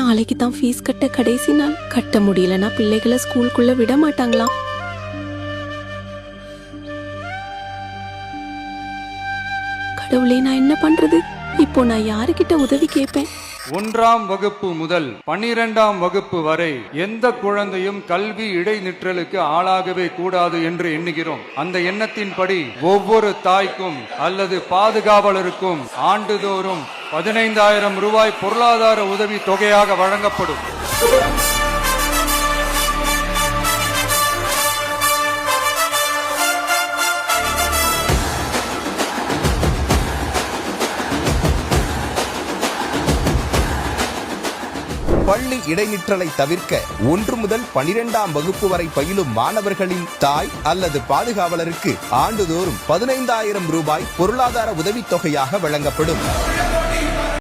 நாளைக்கு தான் ஃபீஸ் கட்ட கடைசி நாள். கட்ட முடியலன்னா பிள்ளைகளை ஸ்கூலுக்குள்ள விட மாட்டாங்களாம். கடவுளே, நான் என்ன பண்றது? இப்போ நான் யாருக்கிட்ட உதவி கேட்பேன்? 1ஆம் வகுப்பு முதல் 12ஆம் வகுப்பு வரை எந்த குழந்தையும் கல்வி இடைநிற்றலுக்கு ஆளாகவே கூடாது என்று எண்ணுகிறோம். அந்த எண்ணத்தின்படி ஒவ்வொரு தாய்க்கும் அல்லது பாதுகாவலருக்கும் ஆண்டுதோறும் 15,000 ரூபாய் பொருளாதார உதவி தொகையாக வழங்கப்படும். பள்ளி இடைநிற்றலை தவிர்க்க 1 முதல் 12ஆம் வகுப்பு வரை பயிலும் மாணவர்களின் தாய் அல்லது பாதுகாவலருக்கு ஆண்டுதோறும் 15,000 ரூபாய் பொருளாதார உதவித்தொகையாக வழங்கப்படும்.